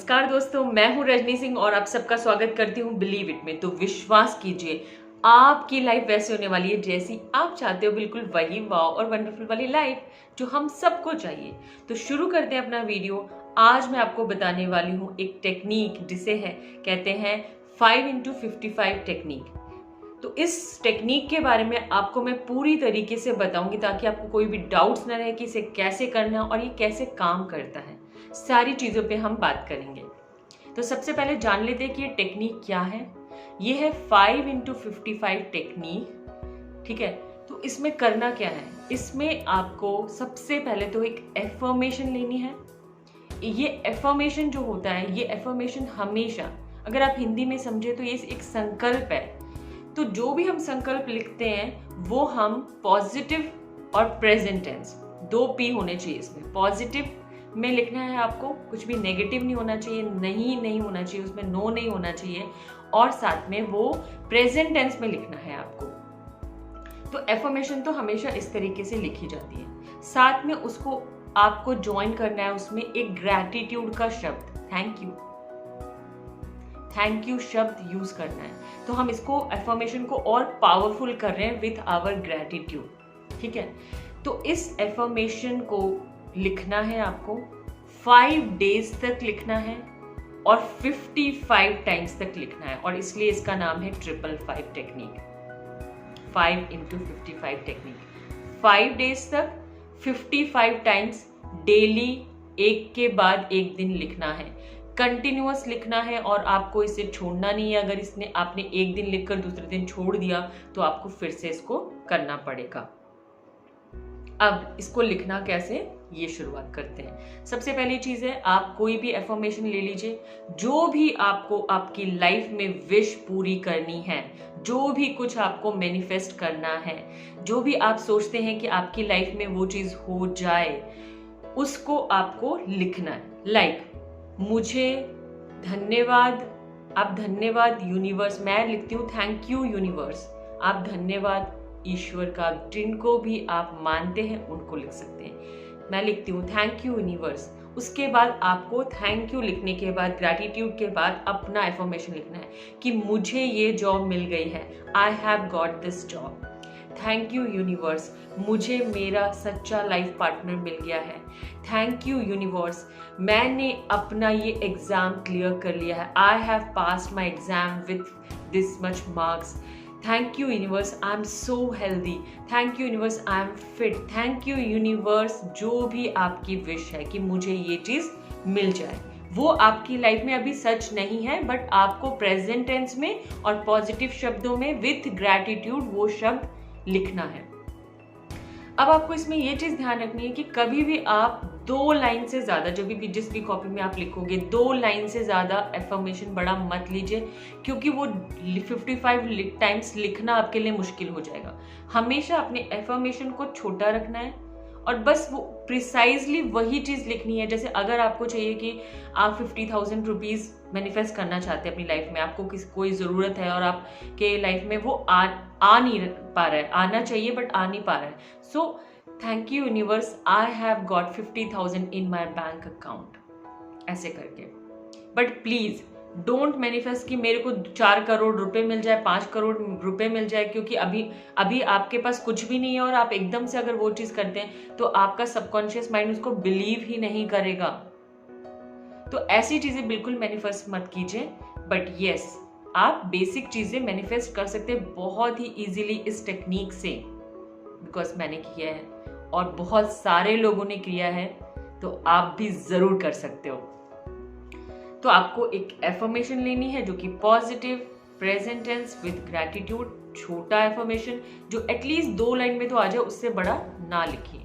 नमस्कार दोस्तों, मैं हूं रजनी सिंह और आप सबका स्वागत करती हूं बिलीव इट में। तो विश्वास कीजिए, आपकी लाइफ वैसे होने वाली है जैसी आप चाहते हो, बिल्कुल वही वाव और वंडरफुल वाली लाइफ जो हम सबको चाहिए। तो शुरू करते हैं अपना वीडियो। आज मैं आपको बताने वाली हूँ एक टेक्निक जिसे कहते हैं 5x55 टेक्निक। तो इस टेक्निक के बारे में आपको मैं पूरी तरीके से बताऊंगी ताकि आपको कोई भी डाउट्स ना रहे कि इसे कैसे करना और ये कैसे काम करता है। सारी चीज़ों पे हम बात करेंगे। तो सबसे पहले जान लेते हैं कि ये टेक्निक क्या है। ये है 5x55 टेक्निक, ठीक है। तो इसमें करना क्या है, इसमें आपको सबसे पहले तो एक एफर्मेशन लेनी है। ये एफर्मेशन जो होता है, ये एफर्मेशन हमेशा, अगर आप हिंदी में समझे तो ये एक संकल्प है। तो जो भी हम संकल्प लिखते हैं वो हम पॉजिटिव और प्रेजेंट टेंस, 2 P होने चाहिए इसमें। पॉजिटिव में लिखना है आपको, कुछ भी नेगेटिव नहीं होना चाहिए, नहीं होना चाहिए, उसमें नो नहीं होना चाहिए, और साथ में वो प्रेजेंट टेंस में लिखना है आपको। तो एफर्मेशन तो हमेशा इस तरीके से लिखी जाती है। साथ में उसको आपको ज्वाइन करना है उसमें एक ग्रैटिट्यूड का शब्द, थैंक यू शब्द यूज करना है। तो हम इसको एफर्मेशन को और पावरफुल कर रहे हैं विथ आवर ग्रैटिट्यूड, ठीक है। तो इस एफर्मेशन को लिखना है आपको 5 डेज तक लिखना है और 55 टाइम्स तक लिखना है, और इसलिए इसका नाम है 555 टेक्निक। 5x55 टेक्निक 5 डेज तक 55 टाइम्स डेली, एक के बाद एक दिन लिखना है, कंटिन्यूअस लिखना है, और आपको इसे छोड़ना नहीं है। अगर आपने एक दिन लिखकर दूसरे दिन छोड़ दिया तो आपको फिर से इसको करना पड़ेगा। अब इसको लिखना कैसे, ये शुरुआत करते हैं। सबसे पहली चीज है, आप कोई भी एफर्मेशन ले लीजिए, जो भी आपको आपकी लाइफ में विश पूरी करनी है, जो भी कुछ आपको मैनिफेस्ट करना है, जो भी आप सोचते हैं कि आपकी लाइफ में वो चीज हो जाए, उसको आपको लिखना है। लाइक मुझे धन्यवाद, आप धन्यवाद यूनिवर्स, मैं लिखती हूँ थैंक यू यूनिवर्स, आप धन्यवाद ईश्वर का, जिनको भी आप मानते हैं उनको लिख सकते हैं। मैं लिखती हूँ थैंक यू यूनिवर्स। उसके बाद आपको थैंक यू लिखने के बाद, ग्रैटिट्यूड के बाद अपना एफर्मेशन लिखना है कि मुझे ये जॉब मिल गई है, I have got this job. Thank you universe, मुझे मेरा सच्चा लाइफ पार्टनर मिल गया है। थैंक यू यूनिवर्स, मैंने अपना ये एग्जाम क्लियर कर लिया है, I have passed my exam with this much marks. Thank you universe, I am so healthy. Thank you universe, I am fit. Thank you universe, जो भी आपकी विश है कि मुझे ये चीज़ मिल जाए, वो आपकी लाइफ में अभी सच नहीं है, बट आपको प्रेजेंट टेंस में और पॉजिटिव शब्दों में विथ ग्रैटिट्यूड वो शब्द लिखना है। अब आपको इसमें ये चीज ध्यान रखनी है कि कभी भी आप 2 लाइन से ज्यादा, जब भी जिस भी कॉपी में आप लिखोगे, 2 लाइन से ज्यादा एफर्मेशन बड़ा मत लीजिए, क्योंकि वो 55 टाइम्स लिखना आपके लिए मुश्किल हो जाएगा। हमेशा अपने एफर्मेशन को छोटा रखना है और बस वो प्रिसाइजली वही चीज लिखनी है। जैसे अगर आपको चाहिए कि आप 50,000 रुपीज मैनिफेस्ट करना चाहते हैं अपनी लाइफ में, आपको कोई ज़रूरत है और आपके लाइफ में वो आ नहीं पा रहा है, आना चाहिए बट आ नहीं पा रहा है। So thank you universe, I have got 50,000 in my bank account, ऐसे करके। बट प्लीज़ डोंट मैनिफेस्ट कि मेरे को 4 करोड़ रुपए मिल जाए, 5 करोड़ रुपए मिल जाए, क्योंकि अभी आपके पास कुछ भी नहीं है, और आप एकदम से अगर वो चीज़ करते हैं तो आपका सबकॉन्शियस माइंड उसको बिलीव ही नहीं करेगा। तो ऐसी चीजें बिल्कुल मैनिफेस्ट मत कीजिए। बट यस, आप बेसिक चीजें मैनिफेस्ट कर सकते हैं बहुत ही इजीली इस टेक्निक से, बिकॉज मैंने किया है और बहुत सारे लोगों ने किया है, तो आप भी जरूर कर सकते हो। तो आपको एक एफर्मेशन लेनी है जो कि positive, present tense with gratitude, छोटा एफर्मेशन जो एटलीस्ट 2 लाइन में तो आ जाए, उससे बड़ा ना लिखिए।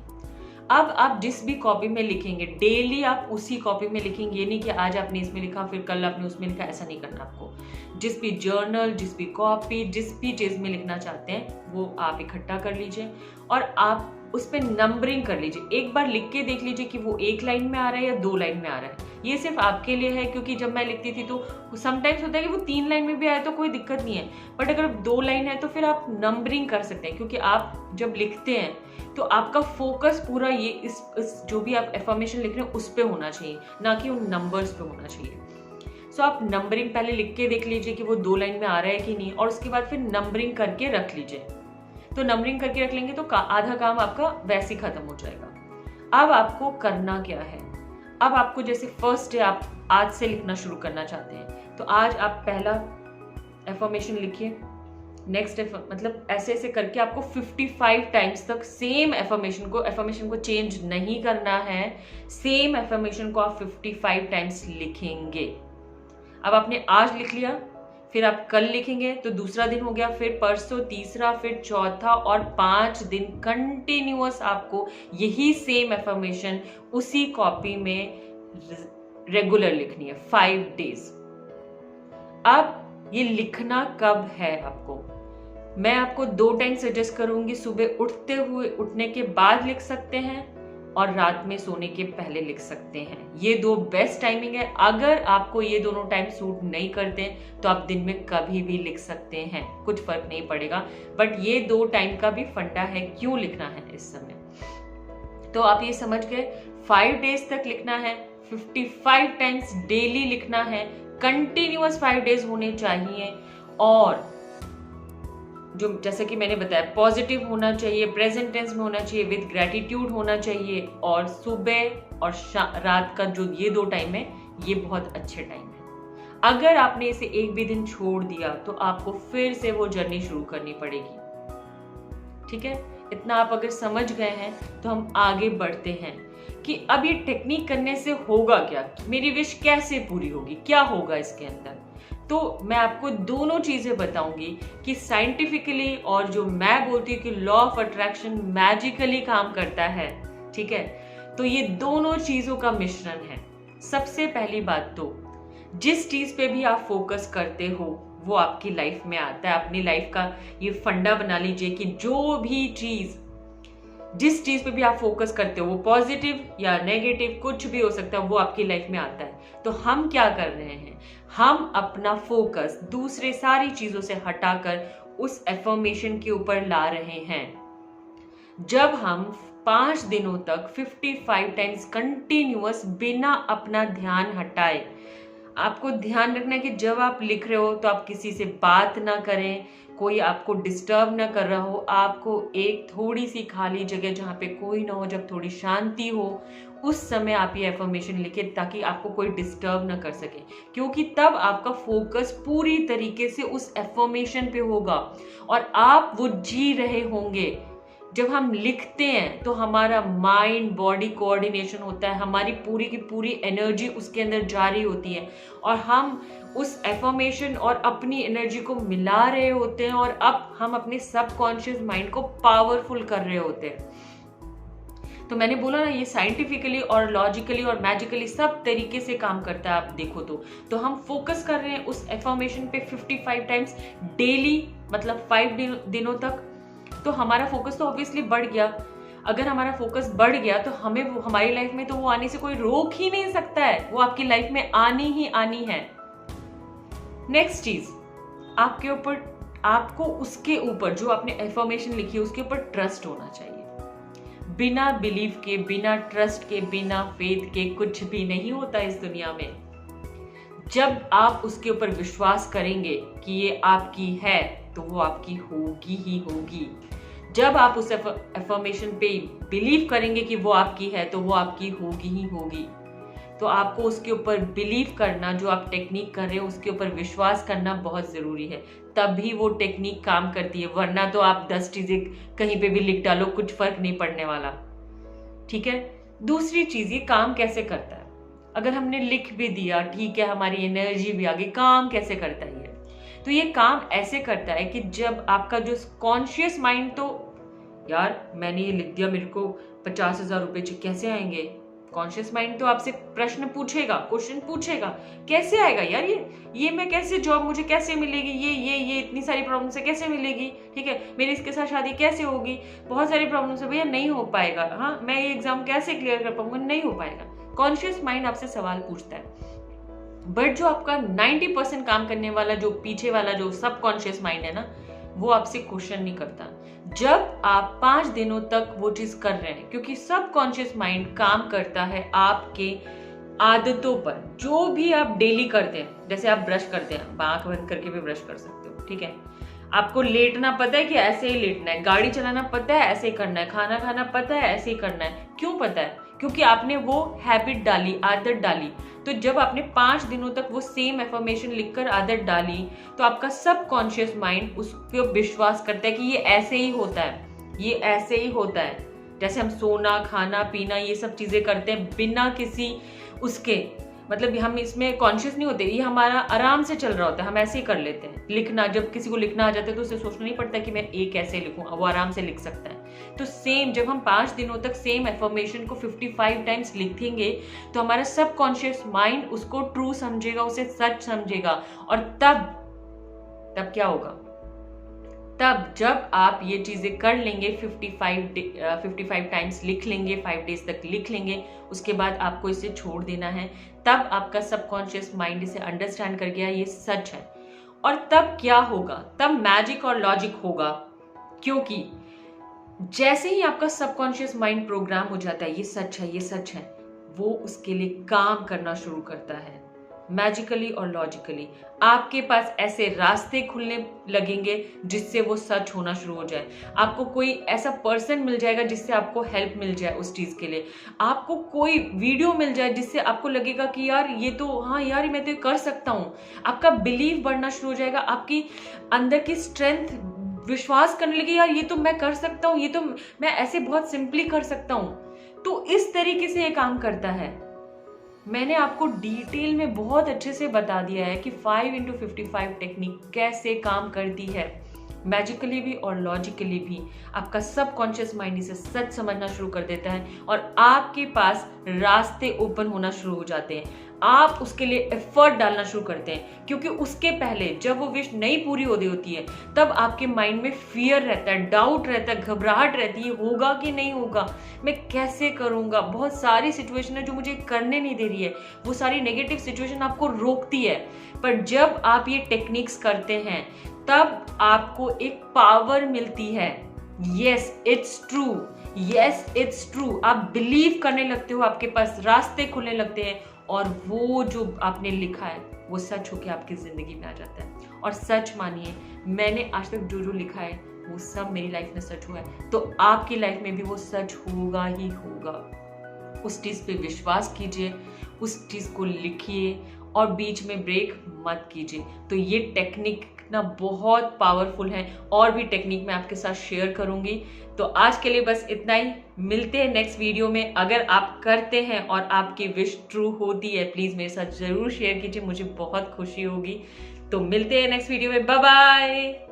अब आप जिस भी कॉपी में लिखेंगे, डेली आप उसी कॉपी में लिखेंगे। ये नहीं कि आज आपने इसमें लिखा फिर कल आपने उसमें लिखा, ऐसा नहीं करना आपको। जिस भी जर्नल, जिस भी कॉपी, जिस भी चीज़ में लिखना चाहते हैं वो आप इकट्ठा कर लीजिए, और आप उस पर नंबरिंग कर लीजिए। एक बार लिख के देख लीजिए कि वो 1 लाइन में आ रहा है या 2 लाइन में आ रहा है। ये सिर्फ आपके लिए है, क्योंकि जब मैं लिखती थी तो समटाइम्स होता है कि वो 3 लाइन में भी आए तो कोई दिक्कत नहीं है, बट अगर 2 लाइन है तो फिर आप नंबरिंग कर सकते हैं, क्योंकि आप जब लिखते हैं तो आपका फोकस पूरा ये इस जो भी आप एफर्मेशन लिख रहे हैं उस पर होना चाहिए, ना कि उन नंबर्स पे होना चाहिए। सो आप नंबरिंग पहले लिख के देख लीजिए कि वो 2 लाइन में आ रहा है कि नहीं, और उसके बाद फिर नंबरिंग करके रख लीजिए। तो नंबरिंग करके रख लेंगे तो आधा काम आपका वैसे ही खत्म हो जाएगा। अब आपको करना क्या है, अब आपको जैसे फर्स्ट डे आप आज से लिखना शुरू करना चाहते हैं, तो आज आप पहला एफर्मेशन लिखिए, नेक्स्ट मतलब ऐसे ऐसे करके आपको 55 टाइम्स तक सेम एफर्मेशन को चेंज नहीं करना है। सेम एफर्मेशन को आप 55 टाइम्स लिखेंगे। अब आपने आज लिख लिया, फिर आप कल लिखेंगे तो दूसरा दिन हो गया, फिर परसों तीसरा, फिर चौथा, और 5 दिन कंटिन्यूअस आपको यही सेम एफर्मेशन उसी कॉपी में रेगुलर लिखनी है, 5 डेज। अब ये लिखना कब है आपको, मैं आपको 2 टाइम सजेस्ट करूंगी। सुबह उठने के बाद लिख सकते हैं और रात में सोने के पहले लिख सकते हैं। ये 2 बेस्ट टाइमिंग है। अगर आपको ये दोनों टाइम सूट नहीं करते तो आप दिन में कभी भी लिख सकते हैं, कुछ फर्क नहीं पड़ेगा, बट ये 2 टाइम का भी फंडा है क्यों लिखना है इस समय। तो आप ये समझ गए, 5 डेज तक लिखना है, 55 टाइम्स डेली लिखना है, कंटिन्यूअस 5 डेज होने चाहिए, और जो जैसे कि मैंने बताया पॉजिटिव होना चाहिए, प्रेजेंट टेंस में होना चाहिए, विद ग्रेटिट्यूड होना चाहिए, और सुबह और रात का जो ये 2 टाइम है ये बहुत अच्छे टाइम है। अगर आपने इसे एक भी दिन छोड़ दिया तो आपको फिर से वो जर्नी शुरू करनी पड़ेगी। ठीक है, इतना आप अगर समझ गए हैं तो हम आगे बढ़ते हैं कि अब ये टेक्निक करने से होगा क्या, मेरी विश कैसे पूरी होगी, क्या होगा इसके अंदर। तो मैं आपको दोनों चीजें बताऊंगी कि साइंटिफिकली और जो मैं बोलती हूँ कि लॉ ऑफ अट्रैक्शन मैजिकली काम करता है। ठीक है, तो ये दोनों चीजों का मिश्रण है। सबसे पहली बात तो जिस चीज पे भी आप फोकस करते हो वो आपकी लाइफ में आता है। अपनी लाइफ का ये फंडा बना लीजिए कि जो भी चीज, जिस चीज पे भी आप फोकस करते हो, वो पॉजिटिव या नेगेटिव कुछ भी हो सकता है, वो आपकी लाइफ में आता है। तो हम क्या कर रहे हैं, हम अपना फोकस दूसरे सारी चीजों से हटाकर उस एफर्मेशन के ऊपर ला रहे हैं। जब हम 5 दिनों तक 55 टाइम्स कंटिन्यूअस बिना अपना ध्यान हटाए, आपको ध्यान रखना है कि जब आप लिख रहे हो तो आप किसी से बात ना करें, कोई आपको डिस्टर्ब ना कर रहा हो, आपको एक थोड़ी सी खाली जगह जहाँ पे कोई ना हो, जब थोड़ी शांति हो, उस समय आप ये एफर्मेशन लिखें ताकि आपको कोई डिस्टर्ब ना कर सके, क्योंकि तब आपका फोकस पूरी तरीके से उस एफर्मेशन पे होगा और आप वो जी रहे होंगे। जब हम लिखते हैं तो हमारा माइंड बॉडी कोऑर्डिनेशन होता है, हमारी पूरी की पूरी एनर्जी उसके अंदर जारी होती है और हम उस एफर्मेशन और अपनी एनर्जी को मिला रहे होते हैं, और अब हम अपने सबकॉन्शियस माइंड को पावरफुल कर रहे होते हैं। तो मैंने बोला ना, ये साइंटिफिकली और लॉजिकली और मैजिकली सब तरीके से काम करता है। आप देखो तो हम फोकस कर रहे हैं उस एफर्मेशन पे 55 टाइम्स डेली, मतलब 5 दिनों तक। तो हमारा फोकस तो ऑब्वियसली बढ़ गया। अगर हमारा फोकस बढ़ गया तो हमें हमारी लाइफ में तो वो आने से कोई रोक ही नहीं सकता है, वो आपकी लाइफ में आनी ही आनी है। नेक्स्ट चीज, आपके ऊपर, आपको उसके ऊपर जो आपने एफर्मेशन लिखी है उसके ऊपर ट्रस्ट होना चाहिए। बिना बिलीफ के, बिना ट्रस्ट के, बिना फेथ के कुछ भी नहीं होता इस दुनिया में। जब आप उसके ऊपर विश्वास करेंगे कि ये आपकी है तो वो आपकी होगी ही होगी। जब आप उस एफर्मेशन पे बिलीव करेंगे कि वो आपकी है तो वो आपकी होगी ही होगी। तो आपको उसके ऊपर बिलीव करना, जो आप टेक्निक कर रहे हो उसके ऊपर विश्वास करना बहुत जरूरी है, तभी वो टेक्निक काम करती है। वरना तो आप 10 चीजें कहीं पे भी लिख डालो, कुछ फर्क नहीं पड़ने वाला। ठीक है, दूसरी चीज, ये काम कैसे करता है। अगर हमने लिख भी दिया, ठीक है, हमारी एनर्जी भी आ गई, काम कैसे करता है ये? तो ये काम ऐसे करता है कि जब आपका जो कॉन्शियस माइंड, तो यार मैंने ये लिख दिया, मेरे को 50,000 रुपए कैसे आएंगे, कॉन्शियस माइंड तो आपसे प्रश्न पूछेगा, क्वेश्चन पूछेगा, कैसे आएगा यार ये मैं कैसे जॉब मुझे कैसे मिलेगी, ये इतनी सारी प्रॉब्लम से कैसे मिलेगी, ठीक है, मेरी इसके साथ शादी कैसे होगी, बहुत सारी प्रॉब्लम से भैया नहीं हो पाएगा, हाँ मैं ये एग्जाम कैसे क्लियर कर पाऊंगा, नहीं हो पाएगा। कॉन्शियस माइंड आपसे सवाल पूछता है। बट जो आपका 90% काम करने वाला जो पीछे वाला जो सबकॉन्शियस माइंड है ना, वो आपसे क्वेश्चन नहीं करता जब आप 5 दिनों तक वो चीज कर रहे हैं, क्योंकि सबकॉन्शियस माइंड काम करता है आपके आदतों पर। जो भी आप डेली करते हैं, जैसे आप ब्रश करते हैं, आंख बंद करके भी ब्रश कर सकते हो, ठीक है, आपको लेटना पता है कि ऐसे ही लेटना है, गाड़ी चलाना पता है ऐसे ही करना है, खाना खाना पता है ऐसे ही करना है। क्यों पता है? क्योंकि आपने वो हैबिट डाली, आदत डाली। तो जब आपने 5 दिनों तक वो सेम एफर्मेशन लिखकर आदत डाली, तो आपका सबकॉन्शियस माइंड उस पर विश्वास करता है कि ये ऐसे ही होता है, ये ऐसे ही होता है। जैसे हम सोना, खाना, पीना, ये सब चीजें करते हैं बिना किसी उसके, मतलब हम इसमें कॉन्शियस नहीं होते, ये हमारा आराम से चल रहा होता है, हम ऐसे ही कर लेते हैं। लिखना, जब किसी को लिखना आ जाता है तो उसे सोचना नहीं पड़ता कि मैं कैसे लिखूं, वो आराम से लिख सकता है। तो सेम जब हम 5 दिनों तक सेम एफर्मेशन को 55 टाइम्स लिखेंगे, तो हमारा सबकॉन्शियस माइंड उसको ट्रू समझेगा, उसे सच समझेगा। और तब क्या होगा? तब जब आप ये चीजें कर लेंगे, 55 टाइम्स लिख लेंगे, 5 डेज तक लिख लेंगे, उसके बाद आपको इसे छोड़ देना है। तब आपका सबकॉन्शियस माइंड इसे अंडरस्टैंड कर गया ये सच है। और तब क्या होगा? तब मैजिक और लॉजिक होगा, क्योंकि जैसे ही आपका सबकॉन्शियस माइंड प्रोग्राम हो जाता है ये सच है, ये सच है, वो उसके लिए काम करना शुरू करता है मैजिकली और लॉजिकली। आपके पास ऐसे रास्ते खुलने लगेंगे जिससे वो सच होना शुरू हो जाए। आपको कोई ऐसा पर्सन मिल जाएगा जिससे आपको हेल्प मिल जाए उस चीज के लिए। आपको कोई वीडियो मिल जाए जिससे आपको लगेगा कि यार ये तो, हाँ यार मैं तो कर सकता हूँ। आपका बिलीव बढ़ना शुरू हो जाएगा, आपकी अंदर की स्ट्रेंथ विश्वास करने लगी, यार ये तो मैं कर सकता हूँ, ये तो मैं ऐसे बहुत सिंपली कर सकता हूँ। तो इस तरीके से ये काम करता है। मैंने आपको डिटेल में बहुत अच्छे से बता दिया है कि 5x55 टेक्निक कैसे काम करती है, मैजिकली भी और लॉजिकली भी। आपका सबकॉन्शियस माइंड इसे सच समझना शुरू कर देता है और आपके पास रास्ते ओपन होना शुरू हो जाते हैं। आप उसके लिए एफर्ट डालना शुरू करते हैं, क्योंकि उसके पहले जब वो विश नहीं पूरी हो रही होती है तब आपके माइंड में फियर रहता है, डाउट रहता है, घबराहट रहती है, होगा कि नहीं होगा, मैं कैसे करूंगा, बहुत सारी सिचुएशन है जो मुझे करने नहीं दे रही है, वो सारी नेगेटिव सिचुएशन आपको रोकती है। पर जब आप ये टेक्निक्स करते हैं तब आपको एक पावर मिलती है। Yes it's true, yes it's true. आप बिलीव करने लगते हो, आपके पास रास्ते खुलने लगते हैं और वो जो आपने लिखा है वो सच होके आपकी जिंदगी में आ जाता है। और सच मानिए, मैंने आज तक जो जो लिखा है वो सब मेरी लाइफ में सच हुआ है, तो आपकी लाइफ में भी वो सच होगा ही होगा। उस चीज पे विश्वास कीजिए, उस चीज को लिखिए और बीच में ब्रेक मत कीजिए। तो ये टेक्निक ना बहुत पावरफुल है, और भी टेक्निक मैं आपके साथ शेयर करूंगी। तो आज के लिए बस इतना ही, मिलते हैं नेक्स्ट वीडियो में। अगर आप करते हैं और आपकी विश ट्रू होती है, प्लीज मेरे साथ जरूर शेयर कीजिए, मुझे बहुत खुशी होगी। तो मिलते हैं नेक्स्ट वीडियो में, बाय बाय।